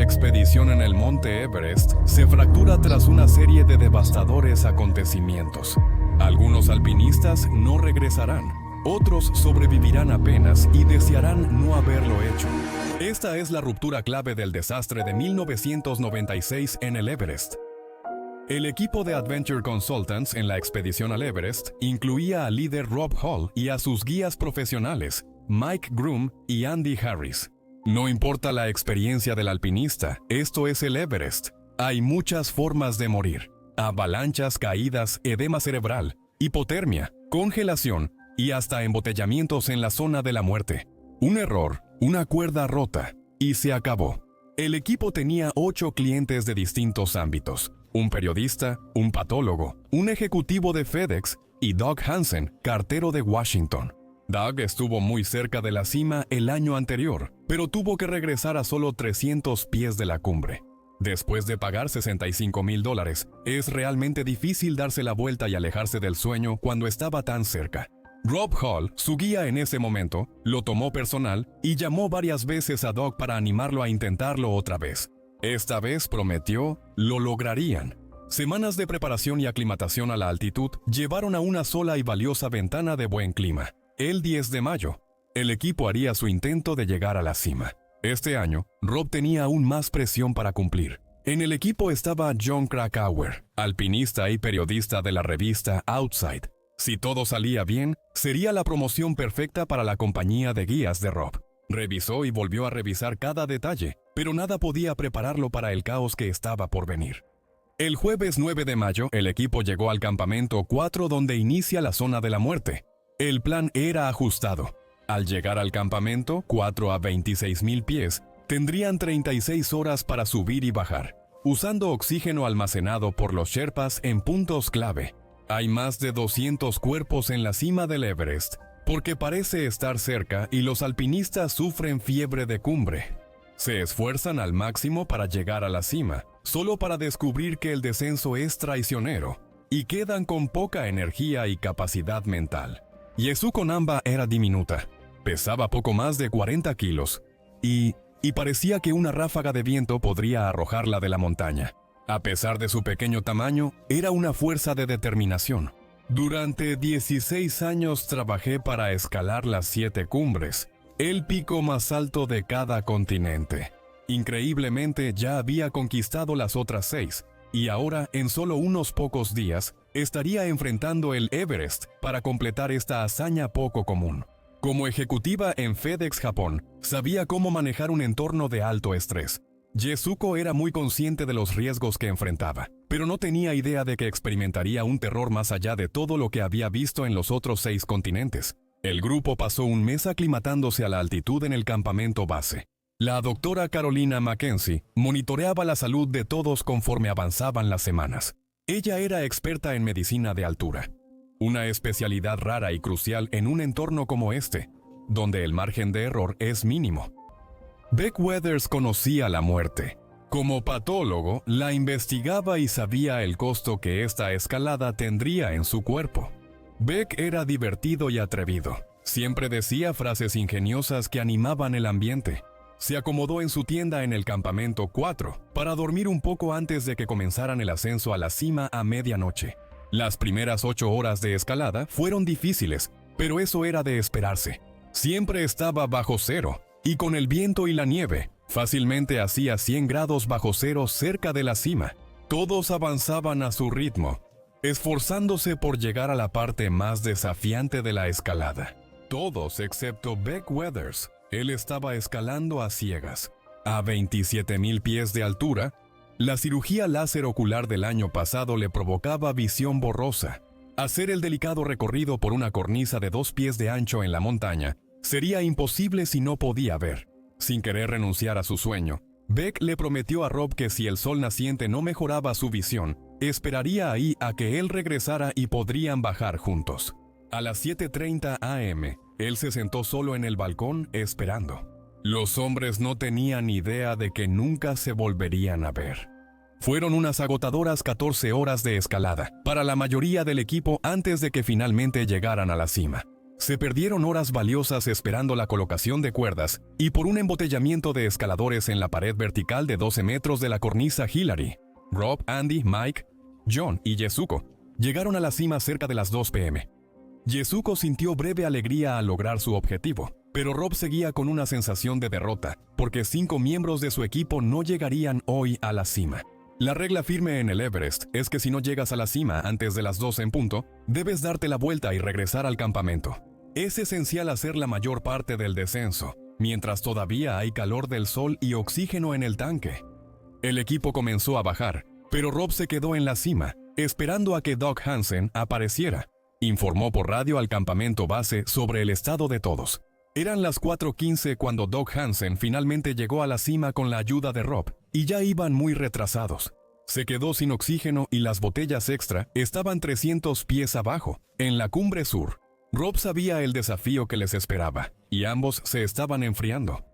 expedición en el monte Everest se fractura tras una serie de devastadores acontecimientos. Algunos alpinistas no regresarán, otros sobrevivirán apenas y desearán no haberlo hecho. Esta es la ruptura clave del desastre de 1996 en el Everest. El equipo de Adventure Consultants en la expedición al Everest incluía al líder Rob Hall y a sus guías profesionales, Mike Groom y Andy Harris. No importa la experiencia del alpinista, esto es el Everest. Hay muchas formas de morir: avalanchas, caídas, edema cerebral, hipotermia, congelación y hasta embotellamientos en la zona de la muerte. Un error, una cuerda rota, y se acabó. El equipo tenía 8 clientes de distintos ámbitos: un periodista, un patólogo, un ejecutivo de FedEx y Doug Hansen, cartero de Washington. Doug estuvo muy cerca de la cima el año anterior, pero tuvo que regresar a solo 300 pies de la cumbre. Después de pagar $65,000, es realmente difícil darse la vuelta y alejarse del sueño cuando estaba tan cerca. Rob Hall, su guía en ese momento, lo tomó personal y llamó varias veces a Doug para animarlo a intentarlo otra vez. Esta vez prometió, lo lograrían. Semanas de preparación y aclimatación a la altitud llevaron a una sola y valiosa ventana de buen clima. El 10 de mayo, el equipo haría su intento de llegar a la cima. Este año, Rob tenía aún más presión para cumplir. En el equipo estaba John Krakauer, alpinista y periodista de la revista Outside. Si todo salía bien, sería la promoción perfecta para la compañía de guías de Rob. Revisó y volvió a revisar cada detalle, pero nada podía prepararlo para el caos que estaba por venir. El jueves 9 de mayo, el equipo llegó al campamento 4 donde inicia la zona de la muerte. El plan era ajustado. Al llegar al campamento, 4 a 26,000 pies, tendrían 36 horas para subir y bajar, usando oxígeno almacenado por los Sherpas en puntos clave. Hay más de 200 cuerpos en la cima del Everest, porque parece estar cerca y los alpinistas sufren fiebre de cumbre. Se esfuerzan al máximo para llegar a la cima, solo para descubrir que el descenso es traicionero, y quedan con poca energía y capacidad mental. Yasuko Namba era diminuta, pesaba poco más de 40 kilos, y parecía que una ráfaga de viento podría arrojarla de la montaña. A pesar de su pequeño tamaño, era una fuerza de determinación. Durante 16 años trabajé para escalar las 7 cumbres, el pico más alto de cada continente. Increíblemente ya había conquistado las otras 6, y ahora, en solo unos pocos días, estaría enfrentando el Everest para completar esta hazaña poco común. Como ejecutiva en FedEx Japón, sabía cómo manejar un entorno de alto estrés. Yasuko era muy consciente de los riesgos que enfrentaba, pero no tenía idea de que experimentaría un terror más allá de todo lo que había visto en los otros 6 continentes. El grupo pasó un mes aclimatándose a la altitud en el campamento base. La doctora Carolina Mackenzie monitoreaba la salud de todos conforme avanzaban las semanas. Ella era experta en medicina de altura, una especialidad rara y crucial en un entorno como este, donde el margen de error es mínimo. Beck Weathers conocía la muerte. Como patólogo, la investigaba y sabía el costo que esta escalada tendría en su cuerpo. Beck era divertido y atrevido. Siempre decía frases ingeniosas que animaban el ambiente. Se acomodó en su tienda en el campamento 4 para dormir un poco antes de que comenzaran el ascenso a la cima a medianoche. Las primeras 8 horas de escalada fueron difíciles, pero eso era de esperarse. Siempre estaba bajo cero, y con el viento y la nieve, fácilmente hacía 100 grados bajo cero cerca de la cima. Todos avanzaban a su ritmo, esforzándose por llegar a la parte más desafiante de la escalada. Todos excepto Beck Weathers. Él estaba escalando a ciegas. A 27,000 pies de altura, la cirugía láser ocular del año pasado le provocaba visión borrosa. Hacer el delicado recorrido por una cornisa de 2 pies de ancho en la montaña sería imposible si no podía ver. Sin querer renunciar a su sueño, Beck le prometió a Rob que si el sol naciente no mejoraba su visión, esperaría ahí a que él regresara y podrían bajar juntos. A las 7:30 am, él se sentó solo en el balcón esperando. Los hombres no tenían idea de que nunca se volverían a ver. Fueron unas agotadoras 14 horas de escalada para la mayoría del equipo antes de que finalmente llegaran a la cima. Se perdieron horas valiosas esperando la colocación de cuerdas y por un embotellamiento de escaladores en la pared vertical de 12 metros de la cornisa Hillary. Rob, Andy, Mike, John y Yasuko llegaron a la cima cerca de las 2 p.m. Yasuko sintió breve alegría al lograr su objetivo, pero Rob seguía con una sensación de derrota, porque 5 miembros de su equipo no llegarían hoy a la cima. La regla firme en el Everest es que si no llegas a la cima antes de las 12 en punto, debes darte la vuelta y regresar al campamento. Es esencial hacer la mayor parte del descenso, mientras todavía hay calor del sol y oxígeno en el tanque. El equipo comenzó a bajar, pero Rob se quedó en la cima, esperando a que Doug Hansen apareciera. Informó por radio al campamento base sobre el estado de todos. Eran las 4:15 cuando Doug Hansen finalmente llegó a la cima con la ayuda de Rob, y ya iban muy retrasados. Se quedó sin oxígeno y las botellas extra estaban 300 pies abajo, en la cumbre sur. Rob sabía el desafío que les esperaba, y ambos se estaban enfriando.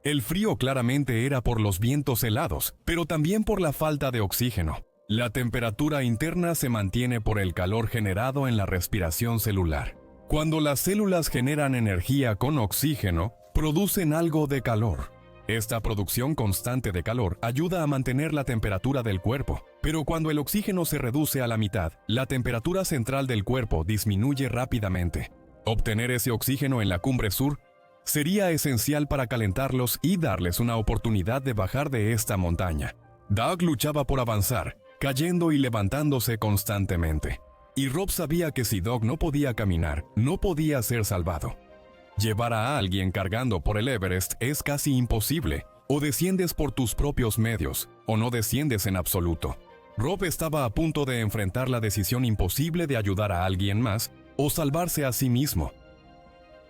El frío claramente era por los vientos helados, pero también por la falta de oxígeno. La temperatura interna se mantiene por el calor generado en la respiración celular. Cuando las células generan energía con oxígeno, producen algo de calor. Esta producción constante de calor ayuda a mantener la temperatura del cuerpo, pero cuando el oxígeno se reduce a la mitad, la temperatura central del cuerpo disminuye rápidamente. Obtener ese oxígeno en la cumbre sur sería esencial para calentarlos y darles una oportunidad de bajar de esta montaña. Doug luchaba por avanzar, cayendo y levantándose constantemente. Y Rob sabía que si Doug no podía caminar, no podía ser salvado. Llevar a alguien cargando por el Everest es casi imposible. O desciendes por tus propios medios, o no desciendes en absoluto. Rob estaba a punto de enfrentar la decisión imposible de ayudar a alguien más, o salvarse a sí mismo.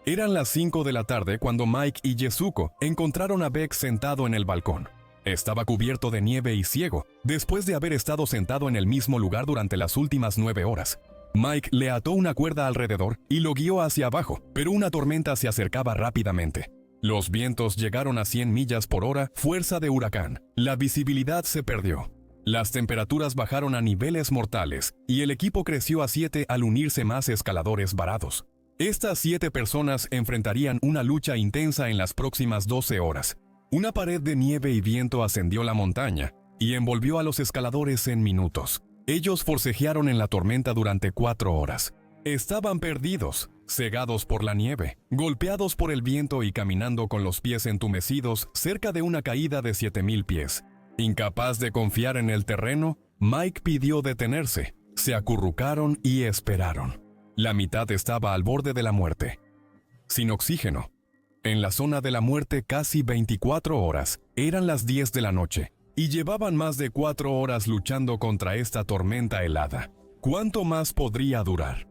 Eran las 5 de la tarde cuando Mike y Yasuko encontraron a Beck sentado en el balcón. Estaba cubierto de nieve y ciego, después de haber estado sentado en el mismo lugar durante las últimas 9 horas. Mike le ató una cuerda alrededor y lo guió hacia abajo, pero una tormenta se acercaba rápidamente. Los vientos llegaron a 100 millas por hora, fuerza de huracán. La visibilidad se perdió. Las temperaturas bajaron a niveles mortales, y el equipo creció a 7 al unirse más escaladores varados. Estas 7 personas enfrentarían una lucha intensa en las próximas 12 horas. Una pared de nieve y viento ascendió la montaña y envolvió a los escaladores en minutos. Ellos forcejearon en la tormenta durante 4 horas. Estaban perdidos, cegados por la nieve, golpeados por el viento y caminando con los pies entumecidos cerca de una caída de 7,000 pies. Incapaz de confiar en el terreno, Mike pidió detenerse. Se acurrucaron y esperaron. La mitad estaba al borde de la muerte. Sin oxígeno. En la zona de la muerte casi 24 horas, eran las 10 de la noche, y llevaban más de 4 horas luchando contra esta tormenta helada. ¿Cuánto más podría durar?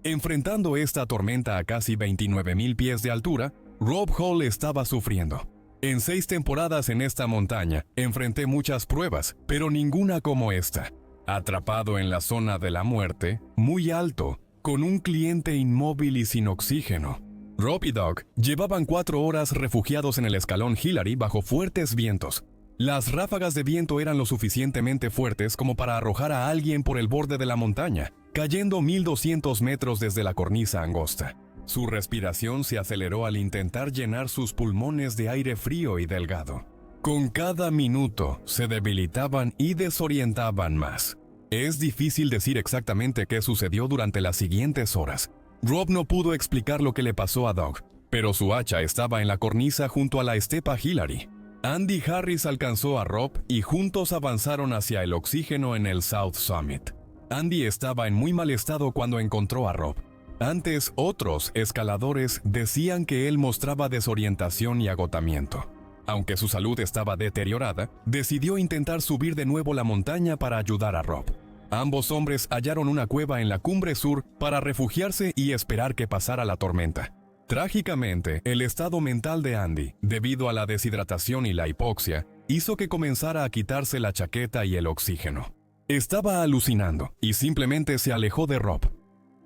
Enfrentando esta tormenta a casi 29,000 pies de altura, Rob Hall estaba sufriendo. En 6 temporadas en esta montaña, enfrenté muchas pruebas, pero ninguna como esta. Atrapado en la zona de la muerte, muy alto, con un cliente inmóvil y sin oxígeno. Rob y Doug llevaban 4 horas refugiados en el escalón Hillary bajo fuertes vientos. Las ráfagas de viento eran lo suficientemente fuertes como para arrojar a alguien por el borde de la montaña, cayendo 1,200 metros desde la cornisa angosta. Su respiración se aceleró al intentar llenar sus pulmones de aire frío y delgado. Con cada minuto se debilitaban y desorientaban más. Es difícil decir exactamente qué sucedió durante las siguientes horas. Rob no pudo explicar lo que le pasó a Doug, pero su hacha estaba en la cornisa junto a la estepa Hillary. Andy Harris alcanzó a Rob y juntos avanzaron hacia el oxígeno en el South Summit. Andy estaba en muy mal estado cuando encontró a Rob. Antes, otros escaladores decían que él mostraba desorientación y agotamiento. Aunque su salud estaba deteriorada, decidió intentar subir de nuevo la montaña para ayudar a Rob. Ambos hombres hallaron una cueva en la cumbre sur para refugiarse y esperar que pasara la tormenta. Trágicamente, el estado mental de Andy, debido a la deshidratación y la hipoxia, hizo que comenzara a quitarse la chaqueta y el oxígeno. Estaba alucinando y simplemente se alejó de Rob.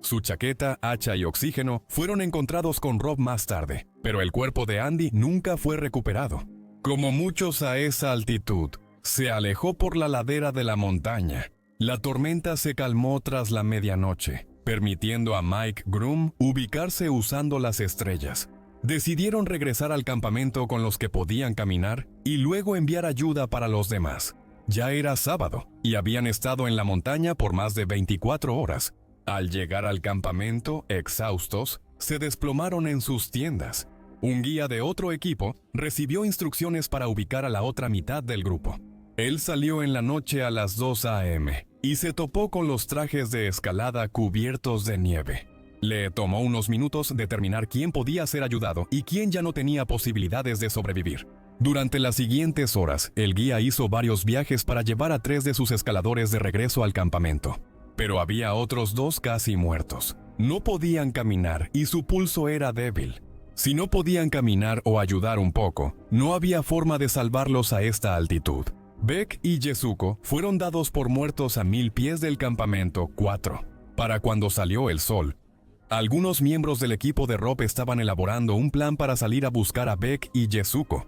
Su chaqueta, hacha y oxígeno fueron encontrados con Rob más tarde, pero el cuerpo de Andy nunca fue recuperado. Como muchos a esa altitud, se alejó por la ladera de la montaña. La tormenta se calmó tras la medianoche, permitiendo a Mike Groom ubicarse usando las estrellas. Decidieron regresar al campamento con los que podían caminar y luego enviar ayuda para los demás. Ya era sábado y habían estado en la montaña por más de 24 horas. Al llegar al campamento, exhaustos, se desplomaron en sus tiendas. Un guía de otro equipo recibió instrucciones para ubicar a la otra mitad del grupo. Él salió en la noche a las 2 a.m. y se topó con los trajes de escalada cubiertos de nieve. Le tomó unos minutos determinar quién podía ser ayudado y quién ya no tenía posibilidades de sobrevivir. Durante las siguientes horas, el guía hizo varios viajes para llevar a 3 de sus escaladores de regreso al campamento. Pero había otros 2 casi muertos. No podían caminar y su pulso era débil. Si no podían caminar o ayudar un poco, no había forma de salvarlos a esta altitud. Beck y Yasuko fueron dados por muertos a 1000 pies del campamento 4. Para cuando salió el sol, algunos miembros del equipo de Rob estaban elaborando un plan para salir a buscar a Beck y Yasuko.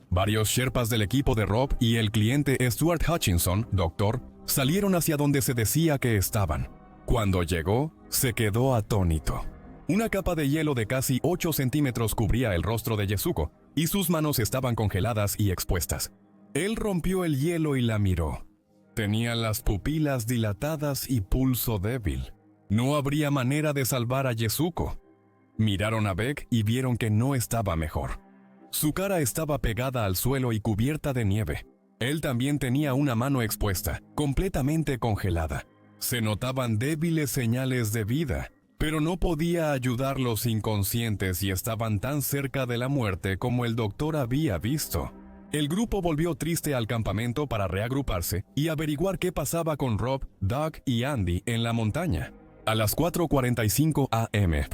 Varios sherpas del equipo de Rob y el cliente Stuart Hutchinson, doctor, salieron hacia donde se decía que estaban. Cuando llegó, se quedó atónito. Una capa de hielo de casi 8 centímetros cubría el rostro de Yasuko y sus manos estaban congeladas y expuestas. Él rompió el hielo y la miró. Tenía las pupilas dilatadas y pulso débil. No habría manera de salvar a Yasuko. Miraron a Beck y vieron que no estaba mejor. Su cara estaba pegada al suelo y cubierta de nieve. Él también tenía una mano expuesta, completamente congelada. Se notaban débiles señales de vida, pero no podía ayudarlos inconscientes y estaban tan cerca de la muerte como el doctor había visto. El grupo volvió triste al campamento para reagruparse y averiguar qué pasaba con Rob, Doug y Andy en la montaña. A las 4:45 a.m.,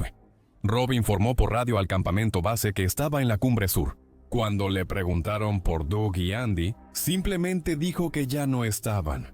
Rob informó por radio al campamento base que estaba en la cumbre sur. Cuando le preguntaron por Doug y Andy, simplemente dijo que ya no estaban.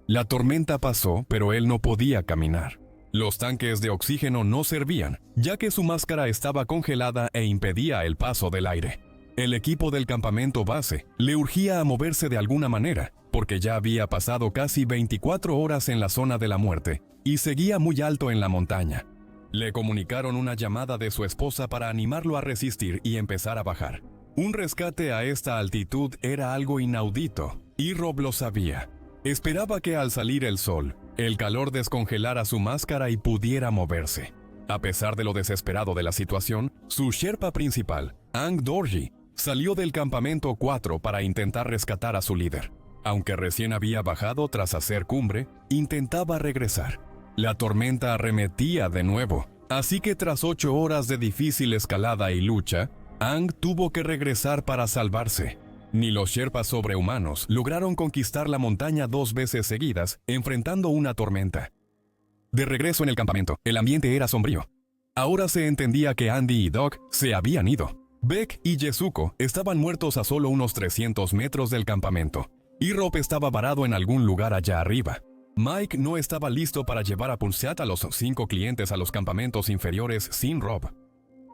La tormenta pasó, pero él no podía caminar. Los tanques de oxígeno no servían, ya que su máscara estaba congelada e impedía el paso del aire. El equipo del campamento base le urgía a moverse de alguna manera, porque ya había pasado casi 24 horas en la zona de la muerte y seguía muy alto en la montaña. Le comunicaron una llamada de su esposa para animarlo a resistir y empezar a bajar. Un rescate a esta altitud era algo inaudito, y Rob lo sabía. Esperaba que al salir el sol, el calor descongelara su máscara y pudiera moverse. A pesar de lo desesperado de la situación, su sherpa principal, Ang Dorji, salió del campamento 4 para intentar rescatar a su líder. Aunque recién había bajado tras hacer cumbre, intentaba regresar. La tormenta arremetía de nuevo, así que tras 8 horas de difícil escalada y lucha, Ang tuvo que regresar para salvarse. Ni los sherpas sobrehumanos lograron conquistar la montaña 2 veces seguidas, enfrentando una tormenta. De regreso en el campamento, el ambiente era sombrío. Ahora se entendía que Andy y Doug se habían ido. Beck y Yasuko estaban muertos a solo unos 300 metros del campamento, y Rob estaba varado en algún lugar allá arriba. Mike no estaba listo para llevar a Pulseat a los 5 clientes a los campamentos inferiores sin Rob.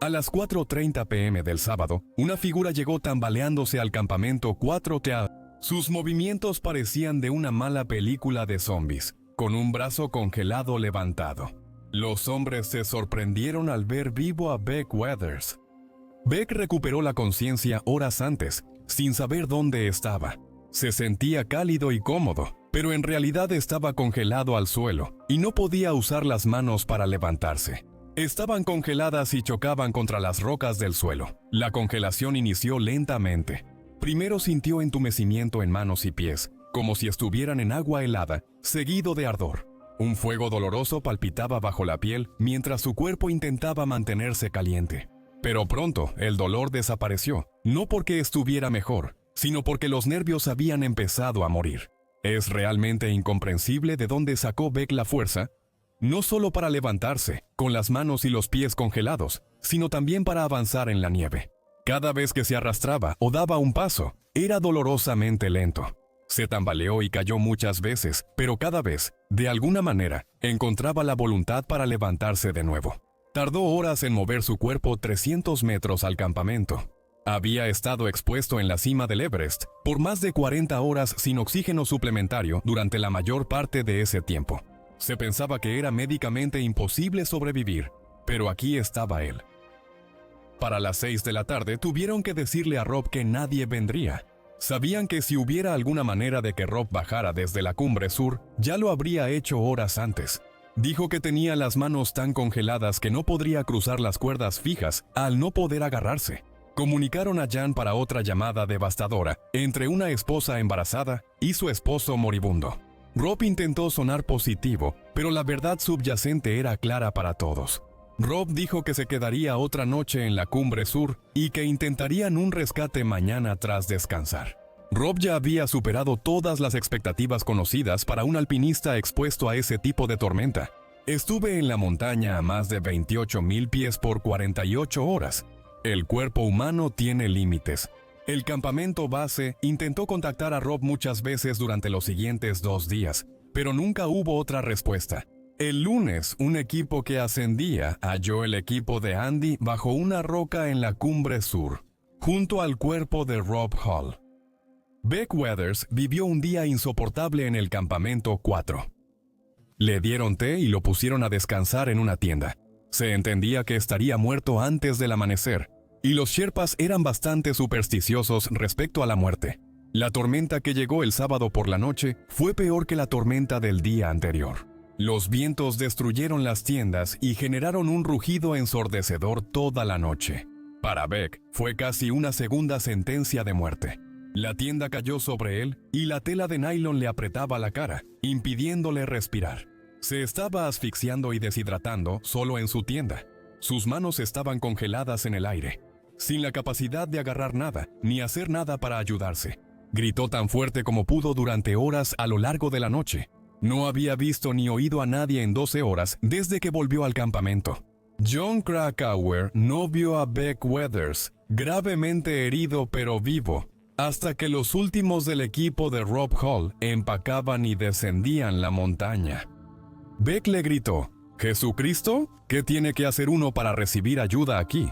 A las 4:30 p.m. del sábado, una figura llegó tambaleándose al campamento 4T. Sus movimientos parecían de una mala película de zombies, con un brazo congelado levantado. Los hombres se sorprendieron al ver vivo a Beck Weathers. Beck recuperó la conciencia horas antes, sin saber dónde estaba. Se sentía cálido y cómodo, pero en realidad estaba congelado al suelo y no podía usar las manos para levantarse. Estaban congeladas y chocaban contra las rocas del suelo. La congelación inició lentamente. Primero sintió entumecimiento en manos y pies, como si estuvieran en agua helada, seguido de ardor. Un fuego doloroso palpitaba bajo la piel mientras su cuerpo intentaba mantenerse caliente. Pero pronto el dolor desapareció, no porque estuviera mejor, sino porque los nervios habían empezado a morir. Es realmente incomprensible de dónde sacó Beck la fuerza, no solo para levantarse, con las manos y los pies congelados, sino también para avanzar en la nieve. Cada vez que se arrastraba o daba un paso, era dolorosamente lento. Se tambaleó y cayó muchas veces, pero cada vez, de alguna manera, encontraba la voluntad para levantarse de nuevo. Tardó horas en mover su cuerpo 300 metros al campamento. Había estado expuesto en la cima del Everest por más de 40 horas sin oxígeno suplementario durante la mayor parte de ese tiempo. Se pensaba que era médicamente imposible sobrevivir, pero aquí estaba él. Para las 6 de la tarde tuvieron que decirle a Rob que nadie vendría. Sabían que si hubiera alguna manera de que Rob bajara desde la cumbre sur, ya lo habría hecho horas antes. Dijo que tenía las manos tan congeladas que no podría cruzar las cuerdas fijas al no poder agarrarse. Comunicaron a Jan para otra llamada devastadora entre una esposa embarazada y su esposo moribundo. Rob intentó sonar positivo, pero la verdad subyacente era clara para todos. Rob dijo que se quedaría otra noche en la cumbre sur y que intentarían un rescate mañana tras descansar. Rob ya había superado todas las expectativas conocidas para un alpinista expuesto a ese tipo de tormenta. Estuve en la montaña a más de 28,000 pies por 48 horas. El cuerpo humano tiene límites. El campamento base intentó contactar a Rob muchas veces durante los siguientes 2 días, pero nunca hubo otra respuesta. El lunes, un equipo que ascendía halló el equipo de Andy bajo una roca en la cumbre sur, junto al cuerpo de Rob Hall. Beck Weathers vivió un día insoportable en el campamento 4. Le dieron té y lo pusieron a descansar en una tienda. Se entendía que estaría muerto antes del amanecer, y los Sherpas eran bastante supersticiosos respecto a la muerte. La tormenta que llegó el sábado por la noche fue peor que la tormenta del día anterior. Los vientos destruyeron las tiendas y generaron un rugido ensordecedor toda la noche. Para Beck, fue casi una segunda sentencia de muerte. La tienda cayó sobre él y la tela de nylon le apretaba la cara, impidiéndole respirar. Se estaba asfixiando y deshidratando solo en su tienda. Sus manos estaban congeladas en el aire, sin la capacidad de agarrar nada, ni hacer nada para ayudarse. Gritó tan fuerte como pudo durante horas a lo largo de la noche. No había visto ni oído a nadie en 12 horas desde que volvió al campamento. John Krakauer no vio a Beck Weathers, gravemente herido pero vivo, hasta que los últimos del equipo de Rob Hall empacaban y descendían la montaña. Beck le gritó: ¿Jesucristo? ¿Qué tiene que hacer uno para recibir ayuda aquí?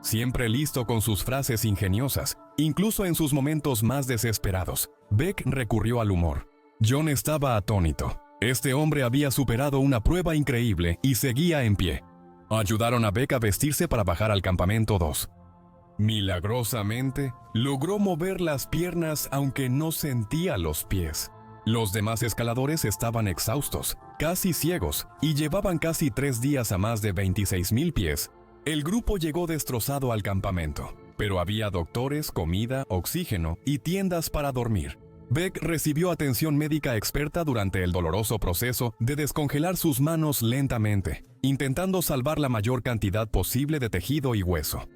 Siempre listo con sus frases ingeniosas, incluso en sus momentos más desesperados, Beck recurrió al humor. John estaba atónito. Este hombre había superado una prueba increíble y seguía en pie. Ayudaron a Beck a vestirse para bajar al campamento 2. Milagrosamente, logró mover las piernas aunque no sentía los pies. Los demás escaladores estaban exhaustos, casi ciegos, y llevaban casi 3 días a más de 26,000 pies. El grupo llegó destrozado al campamento, pero había doctores, comida, oxígeno y tiendas para dormir. Beck recibió atención médica experta durante el doloroso proceso de descongelar sus manos lentamente, intentando salvar la mayor cantidad posible de tejido y hueso.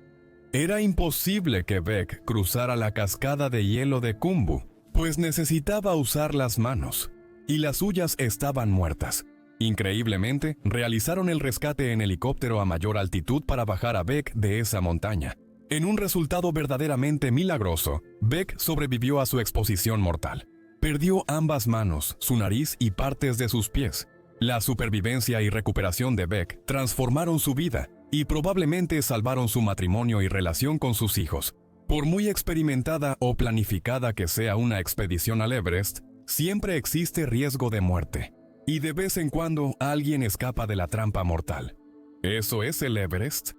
Era imposible que Beck cruzara la cascada de hielo de Khumbu, pues necesitaba usar las manos, y las suyas estaban muertas. Increíblemente, realizaron el rescate en helicóptero a mayor altitud para bajar a Beck de esa montaña. En un resultado verdaderamente milagroso, Beck sobrevivió a su exposición mortal. Perdió ambas manos, su nariz y partes de sus pies. La supervivencia y recuperación de Beck transformaron su vida y probablemente salvaron su matrimonio y relación con sus hijos. Por muy experimentada o planificada que sea una expedición al Everest, siempre existe riesgo de muerte. Y de vez en cuando alguien escapa de la trampa mortal. ¿Eso es el Everest?